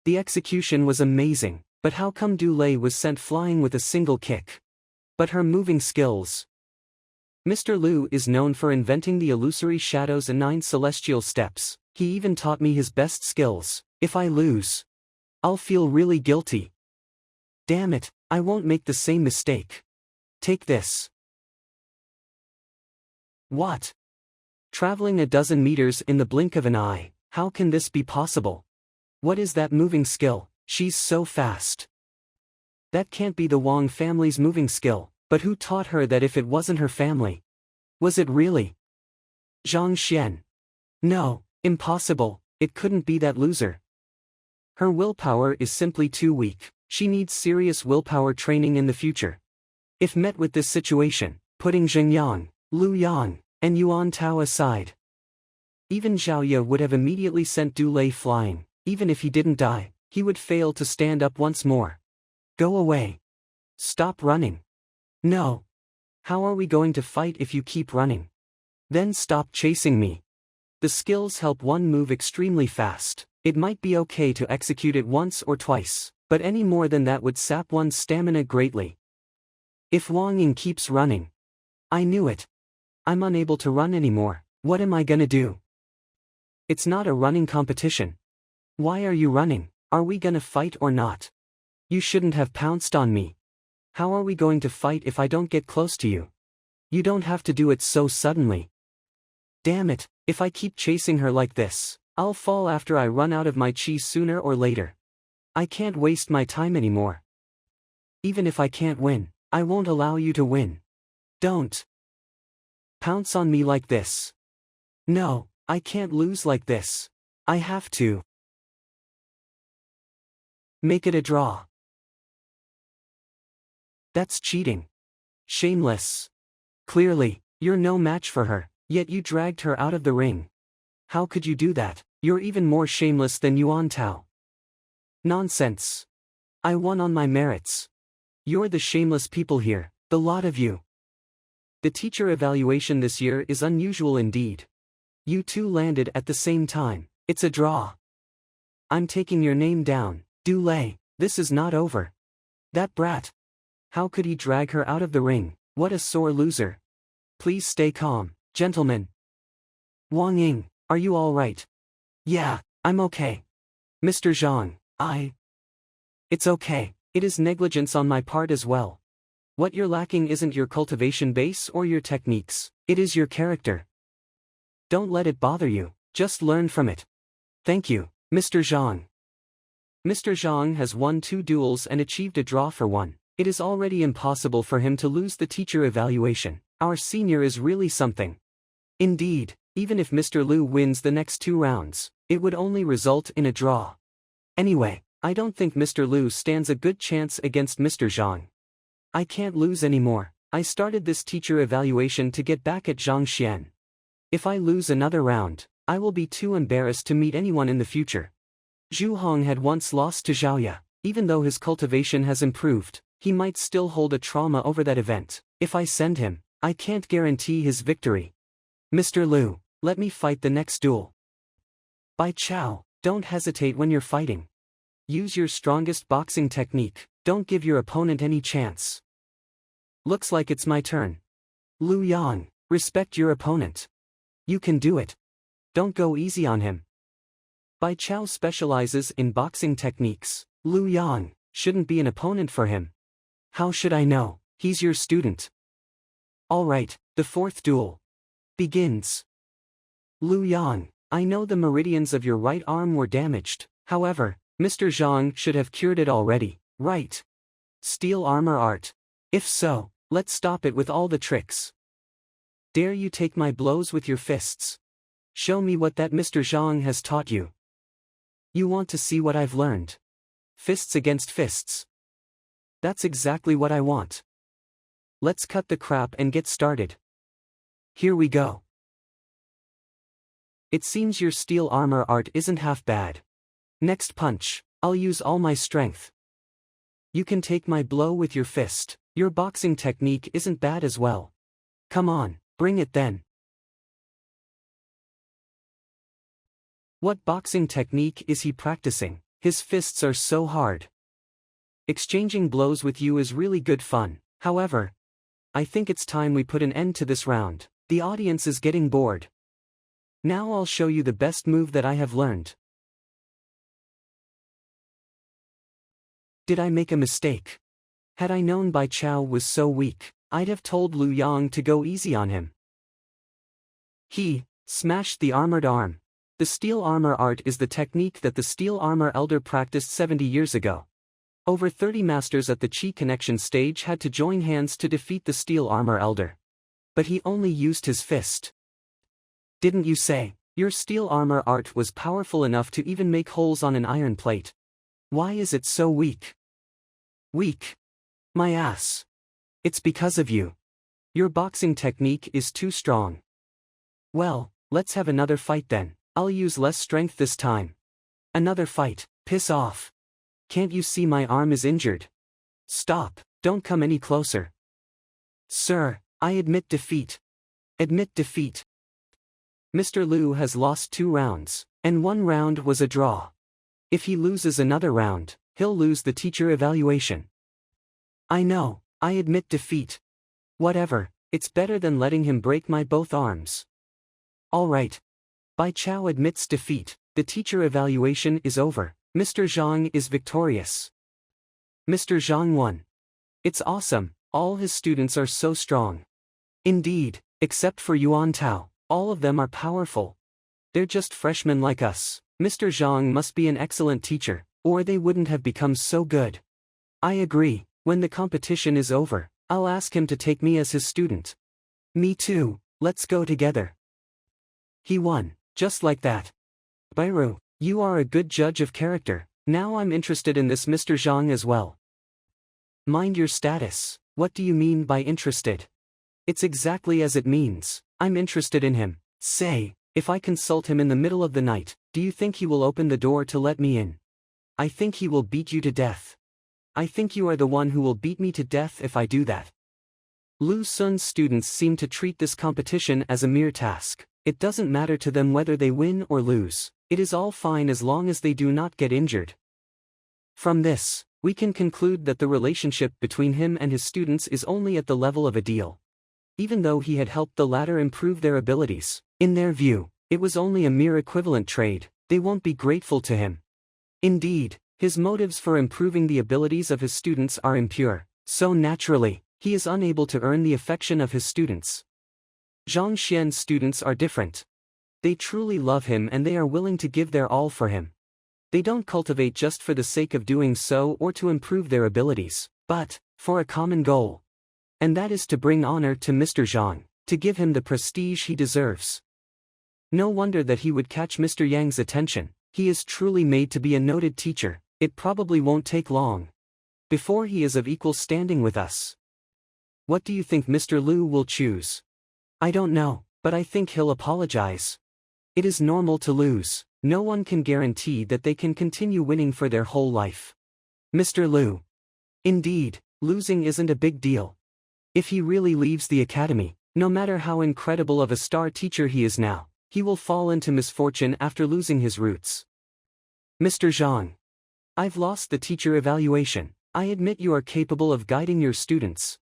The execution was amazing, but how come Dulé was sent flying with a single kick? But her moving skills. Mr. Liu is known for inventing the illusory shadows and 9 celestial steps. He even taught me his best skills. If I lose, I'll feel really guilty. Damn it, I won't make the same mistake. Take this. What? Traveling a dozen meters in the blink of an eye, how can this be possible? What is that moving skill? She's so fast. That can't be the Wang family's moving skill, but who taught her that if it wasn't her family? Was it really Zhang Xuan? No, impossible, it couldn't be that loser. Her willpower is simply too weak, she needs serious willpower training in the future. If met with this situation, putting Zheng Yang, Lu Yang, and Yuan Tao aside, even Zhao Ye would have immediately sent Dulé flying. Even if he didn't die, he would fail to stand up once more. Go away. Stop running. No. How are we going to fight if you keep running? Then stop chasing me. The skills help one move extremely fast. It might be okay to execute it once or twice, but any more than that would sap one's stamina greatly. If Wang Ying keeps running. I knew it. I'm unable to run anymore. What am I gonna do? It's not a running competition. Why are you running? Are we gonna fight or not? You shouldn't have pounced on me. How are we going to fight if I don't get close to you? You don't have to do it so suddenly. Damn it, if I keep chasing her like this, I'll fall after I run out of my chi sooner or later. I can't waste my time anymore. Even if I can't win, I won't allow you to win. Don't pounce on me like this. No, I can't lose like this. I have to make it a draw. That's cheating. Shameless. Clearly, you're no match for her, yet you dragged her out of the ring. How could you do that? You're even more shameless than Yuan Tao. Nonsense. I won on my merits. You're the shameless people here, the lot of you. The teacher evaluation this year is unusual indeed. You two landed at the same time. It's a draw. I'm taking your name down, Dulé. This is not over. That brat. How could he drag her out of the ring? What a sore loser. Please stay calm, gentlemen. Wang Ying, are you all right? Yeah, I'm okay. Mr. Zhang, It's okay, it is negligence on my part as well. What you're lacking isn't your cultivation base or your techniques, it is your character. Don't let it bother you, just learn from it. Thank you, Mr. Zhang. Mr. Zhang has won 2 duels and achieved a draw for 1. It is already impossible for him to lose the teacher evaluation. Our senior is really something. Indeed, even if Mr. Liu wins the next 2 rounds, it would only result in a draw. Anyway, I don't think Mr. Liu stands a good chance against Mr. Zhang. I can't lose anymore. I started this teacher evaluation to get back at Zhang Xuan. If I lose another round, I will be too embarrassed to meet anyone in the future. Zhu Hong had once lost to Zhao Ye, even though his cultivation has improved. He might still hold a trauma over that event. If I send him, I can't guarantee his victory. Mr. Liu, let me fight the next duel. Bai Chao, don't hesitate when you're fighting. Use your strongest boxing technique, don't give your opponent any chance. Looks like it's my turn. Lu Yang, respect your opponent. You can do it. Don't go easy on him. Bai Chao specializes in boxing techniques. Lu Yang shouldn't be an opponent for him. How should I know? He's your student. Alright, the fourth duel begins. Lu Yang, I know the meridians of your right arm were damaged, however, Mr. Zhang should have cured it already, right? Steel armor art. If so, let's stop it with all the tricks. Dare you take my blows with your fists? Show me what that Mr. Zhang has taught you. You want to see what I've learned? Fists against fists. That's exactly what I want. Let's cut the crap and get started. Here we go. It seems your steel armor art isn't half bad. Next punch, I'll use all my strength. You can take my blow with your fist. Your boxing technique isn't bad as well. Come on, bring it then. What boxing technique is he practicing? His fists are so hard. Exchanging blows with you is really good fun, however, I think it's time we put an end to this round. The audience is getting bored. Now I'll show you the best move that I have learned. Did I make a mistake? Had I known Bai Chao was so weak, I'd have told Lu Yang to go easy on him. He smashed the armored arm. The steel armor art is the technique that the steel armor elder practiced 70 years ago. Over 30 masters at the Chi connection stage had to join hands to defeat the steel armor elder. But he only used his fist. Didn't you say, your steel armor art was powerful enough to even make holes on an iron plate? Why is it so weak? Weak? My ass. It's because of you. Your boxing technique is too strong. Well, let's have another fight then. I'll use less strength this time. Another fight, piss off. Can't you see my arm is injured? Stop, don't come any closer. Sir, I admit defeat. Admit defeat. Mr. Liu has lost 2 rounds, and 1 round was a draw. If he loses another round, he'll lose the teacher evaluation. I know, I admit defeat. Whatever, it's better than letting him break my both arms. Alright. Bai Chao admits defeat, the teacher evaluation is over. Mr. Zhang is victorious. Mr. Zhang won. It's awesome, all his students are so strong. Indeed, except for Yuan Tao, all of them are powerful. They're just freshmen like us. Mr. Zhang must be an excellent teacher, or they wouldn't have become so good. I agree, when the competition is over, I'll ask him to take me as his student. Me too, let's go together. He won, just like that. Bairu, you are a good judge of character, now I'm interested in this Mr. Zhang as well. Mind your status, what do you mean by interested? It's exactly as it means, I'm interested in him. Say, if I consult him in the middle of the night, do you think he will open the door to let me in? I think he will beat you to death. I think you are the one who will beat me to death if I do that. Lu Sun's students seem to treat this competition as a mere task. It doesn't matter to them whether they win or lose. It is all fine as long as they do not get injured. From this, we can conclude that the relationship between him and his students is only at the level of a deal. Even though he had helped the latter improve their abilities, in their view, it was only a mere equivalent trade. They won't be grateful to him. Indeed, his motives for improving the abilities of his students are impure, so naturally, he is unable to earn the affection of his students. Zhang Xuan's students are different. They truly love him and they are willing to give their all for him. They don't cultivate just for the sake of doing so or to improve their abilities, but for a common goal. And that is to bring honor to Mr. Zhang, to give him the prestige he deserves. No wonder that he would catch Mr. Yang's attention. He is truly made to be a noted teacher. It probably won't take long before he is of equal standing with us. What do you think Mr. Liu will choose? I don't know, but I think he'll apologize. It is normal to lose. No one can guarantee that they can continue winning for their whole life. Mr. Liu. Indeed, Losing isn't a big deal. If he really leaves the academy, no matter how incredible of a star teacher he is now, he will fall into misfortune after losing his roots. Mr. Zhang. I've lost the teacher evaluation. I admit you are capable of guiding your students.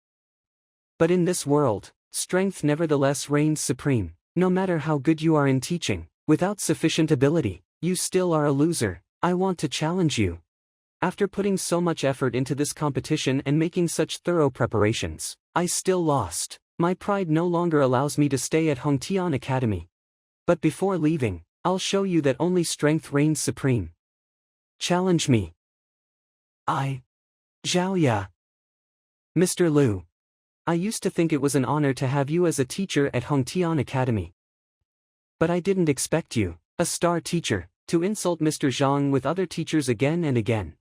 But in this world, strength nevertheless reigns supreme. No matter how good you are in teaching, without sufficient ability, you still are a loser. I want to challenge you. After putting so much effort into this competition and making such thorough preparations, I still lost. My pride no longer allows me to stay at Hongtian Academy. But before leaving, I'll show you that only strength reigns supreme. Challenge me. Zhao Ya. Mr. Liu. I used to think it was an honor to have you as a teacher at Hongtian Academy. But I didn't expect you, a star teacher, to insult Mr. Zhang with other teachers again and again.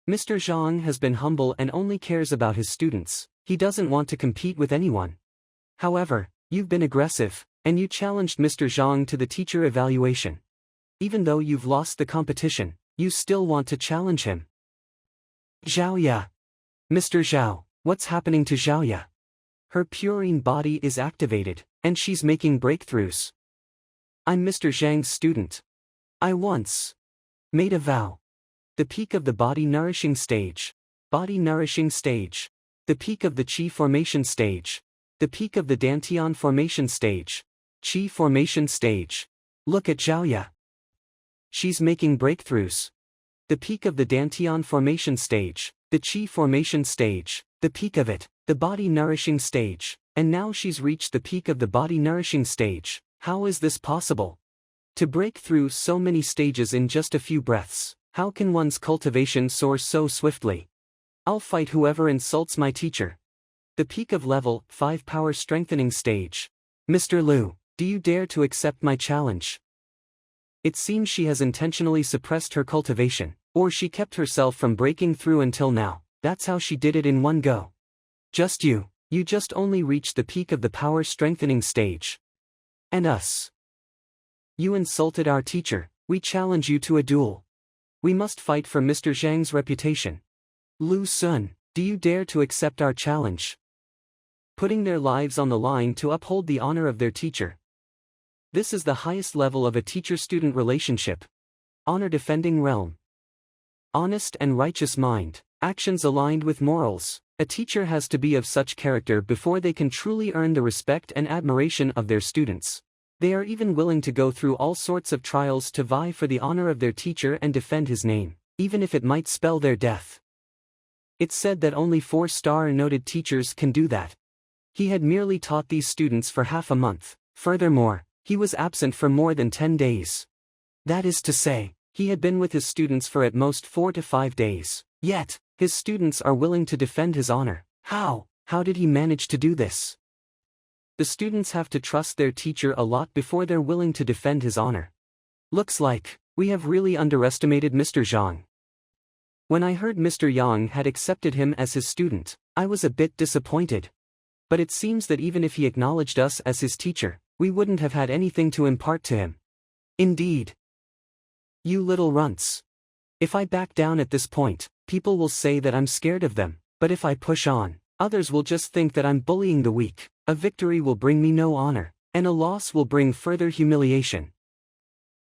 Mr. Zhang has been humble and only cares about his students. He doesn't want to compete with anyone. However, you've been aggressive, and you challenged Mr. Zhang to the teacher evaluation. Even though you've lost the competition, you still want to challenge him. Zhao Ya. Mr. Zhao, what's happening to Zhao Ya? Her purine body is activated, and she's making breakthroughs. I'm Mr. Zhang's student. I once made a vow. The peak of the body nourishing stage. Body nourishing stage. The peak of the Qi formation stage. The peak of the Dantian formation stage. Qi formation stage. Look at Zhao Ya. She's making breakthroughs. The peak of the Dantian formation stage. The Qi formation stage. The peak of it. The body nourishing stage. And now she's reached the peak of the body nourishing stage. How is this possible? To break through so many stages in just a few breaths. How can one's cultivation soar so swiftly? I'll fight whoever insults my teacher. The peak of level 5 power strengthening stage. Mr. Liu, do you dare to accept my challenge? It seems she has intentionally suppressed her cultivation, or she kept herself from breaking through until now. That's how she did it in one go. Just you just only reached the peak of the power strengthening stage. And us. You insulted our teacher. We challenge you to a duel. We must fight for Mr. Zhang's reputation. Lu Sun, do you dare to accept our challenge? Putting their lives on the line to uphold the honor of their teacher. This is the highest level of a teacher-student relationship. Honor-defending realm. Honest and righteous mind, actions aligned with morals. A teacher has to be of such character before they can truly earn the respect and admiration of their students. They are even willing to go through all sorts of trials to vie for the honor of their teacher and defend his name, even if it might spell their death. It's said that only 4-star noted teachers can do that. He had merely taught these students for half a month. Furthermore, he was absent for more than 10 days. That is to say, he had been with his students for at most 4 to 5 days. Yet, his students are willing to defend his honor. How did he manage to do this? The students have to trust their teacher a lot before they're willing to defend his honor. Looks like we have really underestimated Mr. Zhang. When I heard Mr. Yang had accepted him as his student, I was a bit disappointed. But it seems that even if he acknowledged us as his teacher, we wouldn't have had anything to impart to him. Indeed. You little runts. If I back down at this point, people will say that I'm scared of them, but if I push on, others will just think that I'm bullying the weak. A victory will bring me no honor, and a loss will bring further humiliation.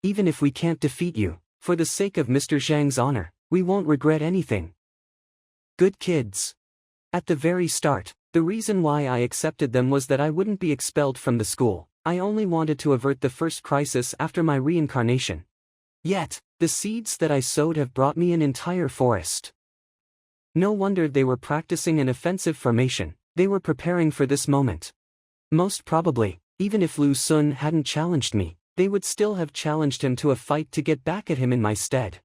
Even if we can't defeat you, for the sake of Mr. Zhang's honor, we won't regret anything. Good kids. At the very start, the reason why I accepted them was that I wouldn't be expelled from the school. I only wanted to avert the first crisis after my reincarnation. Yet, the seeds that I sowed have brought me an entire forest. No wonder they were practicing an offensive formation. They were preparing for this moment. Most probably, even if Lu Sun hadn't challenged me, they would still have challenged him to a fight to get back at him in my stead.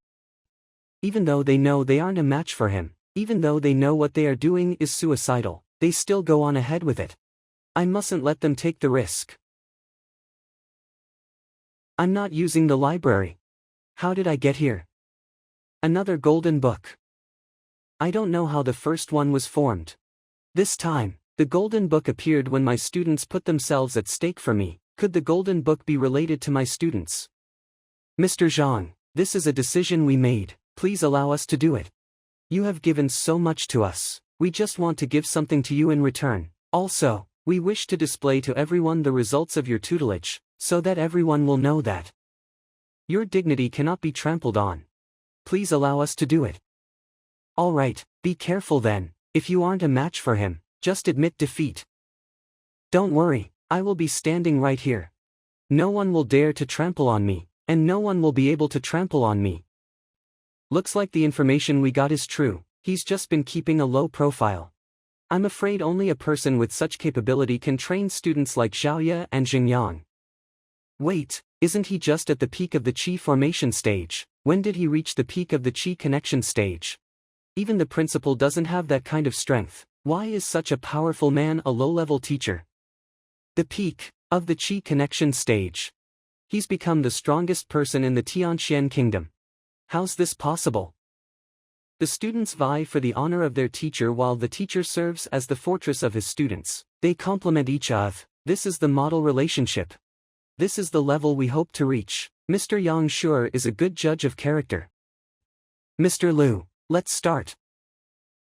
Even though they know they aren't a match for him, even though they know what they are doing is suicidal, they still go on ahead with it. I mustn't let them take the risk. I'm not using the library. How did I get here? Another golden book. I don't know how the first one was formed. This time, the golden book appeared when my students put themselves at stake for me. Could the golden book be related to my students? Mr. Zhang, this is a decision we made. Please allow us to do it. You have given so much to us. We just want to give something to you in return. Also, we wish to display to everyone the results of your tutelage, so that everyone will know that your dignity cannot be trampled on. Please allow us to do it. Alright, be careful then. If you aren't a match for him, just admit defeat. Don't worry, I will be standing right here. No one will dare to trample on me, and no one will be able to trample on me. Looks like the information we got is true. He's just been keeping a low profile. I'm afraid only a person with such capability can train students like Xiaoya and Xingyang. Wait, isn't he just at the peak of the Qi formation stage? When did he reach the peak of the Qi connection stage? Even the principal doesn't have that kind of strength. Why is such a powerful man a low-level teacher? The peak of the Qi connection stage. He's become the strongest person in the Tianxian kingdom. How's this possible? The students vie for the honor of their teacher while the teacher serves as the fortress of his students. They complement each other. This is the model relationship. This is the level we hope to reach. Mr. Yang Sure is a good judge of character. Mr. Liu, let's start.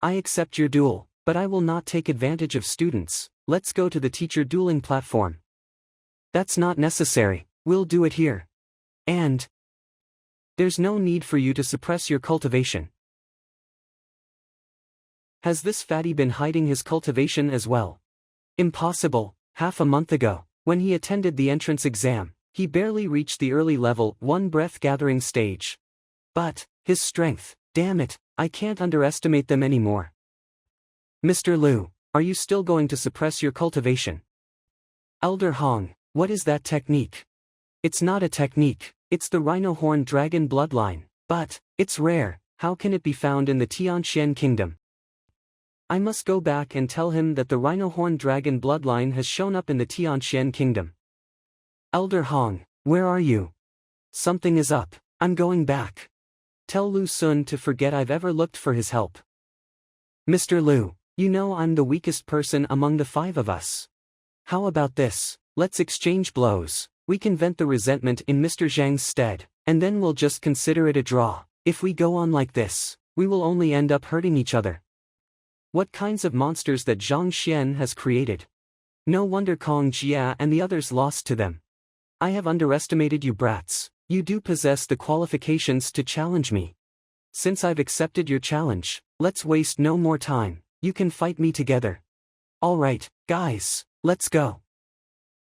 I accept your duel, but I will not take advantage of students. Let's go to the teacher dueling platform. That's not necessary. We'll do it here. And there's no need for you to suppress your cultivation. Has this fatty been hiding his cultivation as well? Impossible. Half a month ago, when he attended the entrance exam, he barely reached the early level 1 breath-gathering stage. But his strength, damn it, I can't underestimate them anymore. Mr. Liu, are you still going to suppress your cultivation? Elder Hong, what is that technique? It's not a technique, it's the rhino horn dragon bloodline, but it's rare. How can it be found in the Tianxian kingdom? I must go back and tell him that the rhino horn dragon bloodline has shown up in the Tianxian kingdom. Elder Hong, where are you? Something is up. I'm going back. Tell Lu Sun to forget I've ever looked for his help. Mr. Liu, you know I'm the weakest person among the 5 of us. How about this? Let's exchange blows. We can vent the resentment in Mr. Zhang's stead, and then we'll just consider it a draw. If we go on like this, we will only end up hurting each other. What kinds of monsters that Zhang Xuan has created. No wonder Kong Jia and the others lost to them. I have underestimated you brats. You do possess the qualifications to challenge me. Since I've accepted your challenge, let's waste no more time. You can fight me together. Alright, guys, let's go.